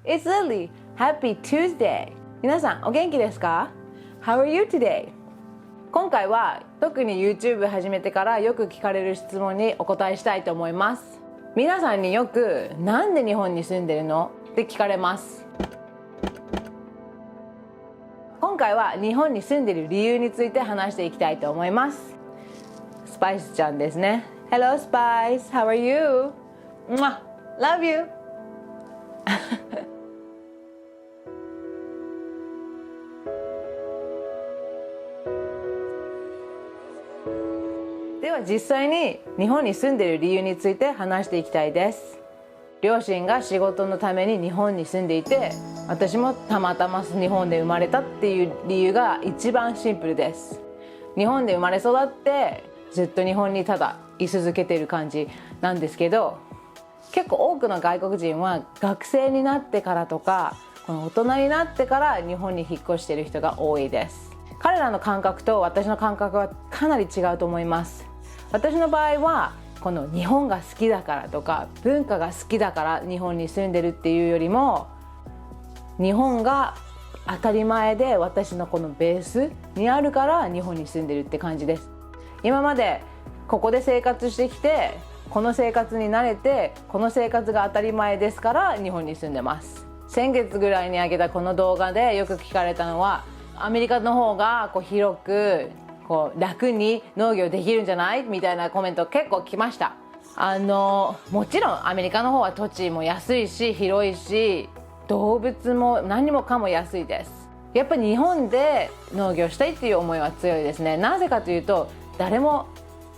It's Lily. Happy Tuesday. 皆さんお元気ですか？ How are you today? 今回は特に YouTube 始めてからよく聞かれる質問にお答えしたいと思います。皆さんによくなんで日本に住んでるのって聞かれます。今回は日本に住んでる理由について話していきたいと思います。スパイスちゃんですね。Hello Spice, how are you? Love you. では実際に日本に住んでいる理由について話していきたいです。両親が仕事のために日本に住んでいて、私もたまたま日本で生まれたっていう理由が一番シンプルです。日本で生まれ育ってずっと日本にただ居続けている感じなんですけど、結構多くの外国人は学生になってからとかこの大人になってから日本に引っ越している人が多いです。彼らの感覚と私の感覚はかなり違うと思います。私の場合はこの日本が好きだからとか文化が好きだから日本に住んでるっていうよりも、日本が当たり前で私のこのベースにあるから日本に住んでるって感じです。今までここで生活してきて、この生活に慣れて、この生活が当たり前ですから日本に住んでます。先月ぐらいに上げたこの動画でよく聞かれたのは、アメリカの方が広く楽に農業できるんじゃないみたいなコメント結構来ました。もちろんアメリカの方は土地も安いし広いし、動物も何もかも安いです。やっぱり日本で農業したいっていう思いは強いですね。なぜかというと、誰も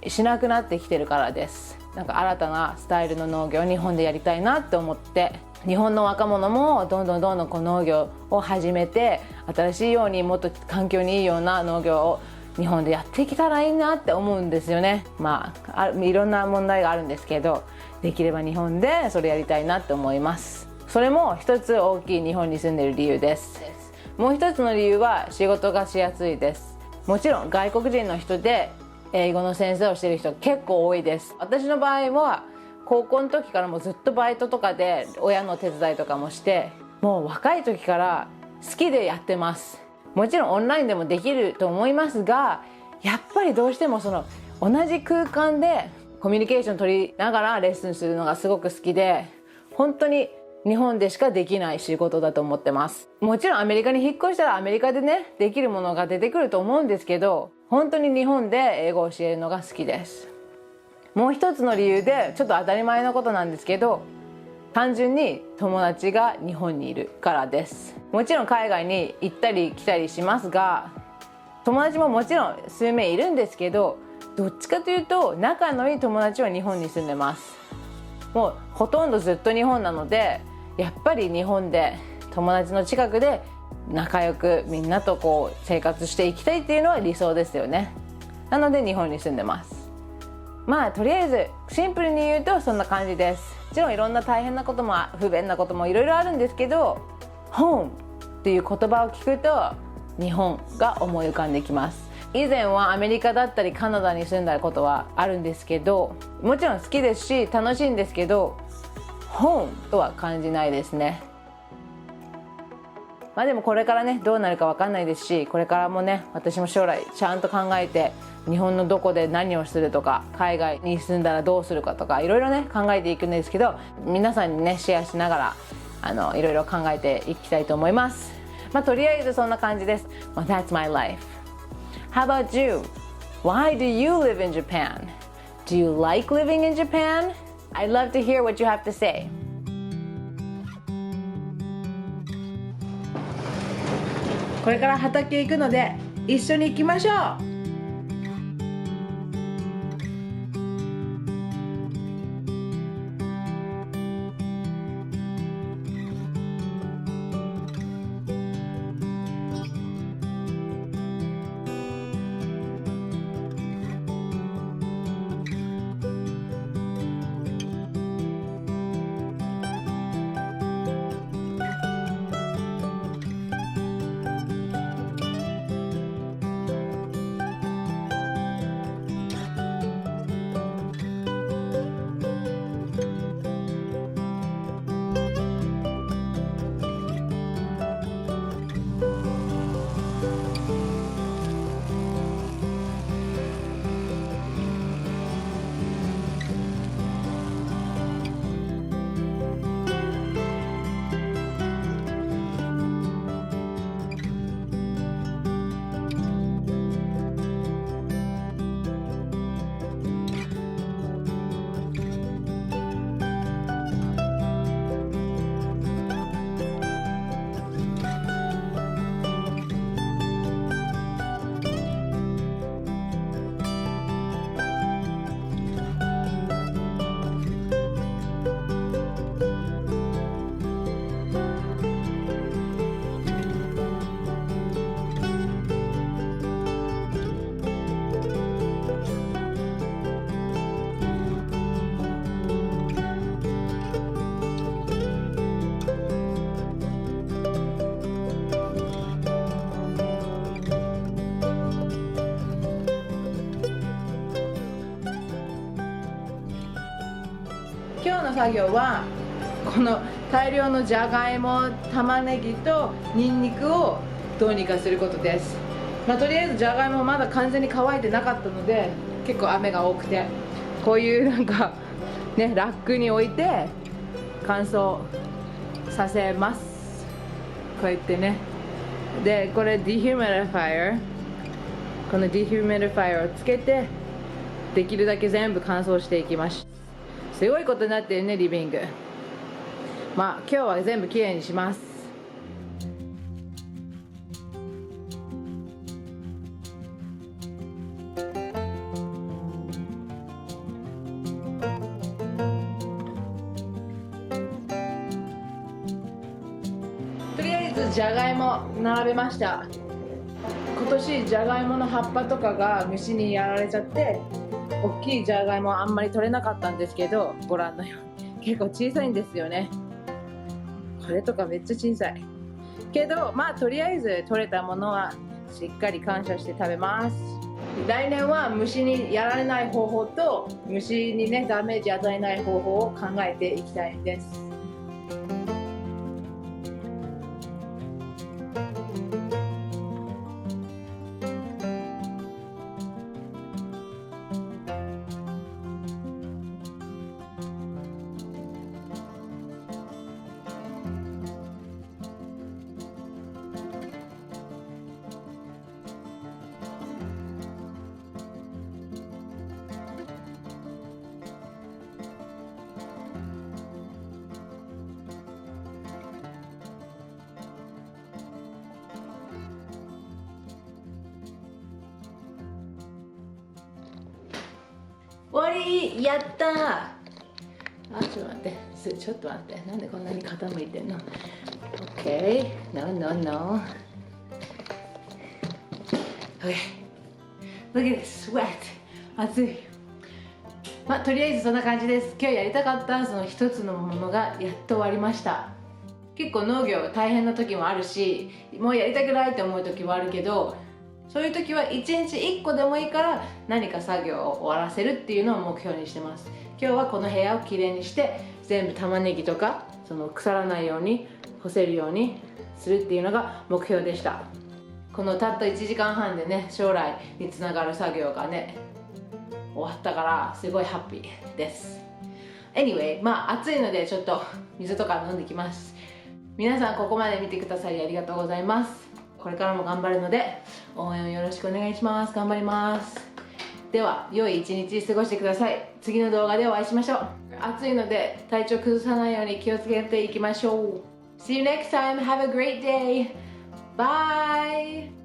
しなくなってきてるからです。なんか新たなスタイルの農業を日本でやりたいなって思って、日本の若者もどんどん農業を始めて、新しいようにもっと環境にいいような農業を日本でやってきたらいいなって思うんですよね。いろんな問題があるんですけど、できれば日本でそれやりたいなって思います。それも一つ大きい日本に住んでいる理由です。もう一つの理由は仕事がしやすいです。もちろん外国人の人で英語の先生をしている人結構多いです。私の場合は高校の時からもずっとバイトとかで親の手伝いとかもして、もう若い時から好きでやってます。もちろんオンラインでもできると思いますが、やっぱりどうしても同じ空間でコミュニケーション取りながらレッスンするのがすごく好きで、本当に日本でしかできない仕事だと思ってます。もちろんアメリカに引っ越したらアメリカでねできるものが出てくると思うんですけど、本当に日本で英語を教えるのが好きです。もう一つの理由でちょっと当たり前のことなんですけど、単純に友達が日本にいるからです。もちろん海外に行ったり来たりしますが、友達ももちろん数名いるんですけど、どっちかというと仲のいい友達は日本に住んでます。もうほとんどずっと日本なので、やっぱり日本で友達の近くで仲良くみんなと生活していきたいっていうのは理想ですよね。なので日本に住んでます。とりあえずシンプルに言うとそんな感じです。もちろんいろんな大変なことも不便なこともいろいろあるんですけど、ホームっていう言葉を聞くと日本が思い浮かんできます。以前はアメリカだったりカナダに住んだことはあるんですけど、もちろん好きですし楽しいんですけど、ホームとは感じないですね。でもこれからねどうなるか分かんないですし、これからもね私も将来ちゃんと考えて、日本のどこで何をするとか、海外に住んだらどうするかとかいろいろね考えていくんですけど、皆さんにねシェアしながらいろいろ考えていきたいと思います。とりあえずそんな感じです。That's my life. How about you? Why do you live in Japan? Do you like living in Japan? I'd love to hear what you have to say. これから畑行くので一緒に行きましょう。の作業はこの大量のじゃがいも、玉ねぎとニンニクをどうにかすることです。とりあえずじゃがいもまだ完全に乾いてなかったので、結構雨が多くて、こういうなんかね、ラックに置いて乾燥させます。こうやってね。でこれディヒューミディファイア、このディヒューミディファイアをつけてできるだけ全部乾燥していきます。すごいことになってるね、リビング。今日は全部きれいにします。とりあえずじゃがいも並べました。今年じゃがいもの葉っぱとかが虫にやられちゃって大きいじゃがいもはあんまり取れなかったんですけど、ご覧のように結構小さいんですよね。これとかめっちゃ小さいけど、とりあえず取れたものはしっかり感謝して食べます。来年は虫にやられない方法と虫にねダメージ与えない方法を考えていきたいです。終わり、やったー。ちょっと待って、ちょっと待って、なんでこんなに傾いてんの？ OK、no no no。 OK、 look at this sweat。 暑い。とりあえずそんな感じです。今日やりたかったその一つのものがやっと終わりました。結構農業大変な時もあるし、もうやりたくないって思う時もあるけど、そういう時は1日1個でもいいから何か作業を終わらせるっていうのを目標にしてます。今日はこの部屋をきれいにして全部玉ねぎとかその腐らないように干せるようにするっていうのが目標でした。このたった1時間半でね、将来につながる作業がね終わったからすごいハッピーです。 Anyway、暑いのでちょっと水とか飲んできます。皆さんここまで見てくださりありがとうございます。これからも頑張るので応援をよろしくお願いします。頑張ります。では良い一日過ごしてください。次の動画でお会いしましょう。暑いので体調崩さないように気をつけていきましょう。See you next time. Have a great day. Bye.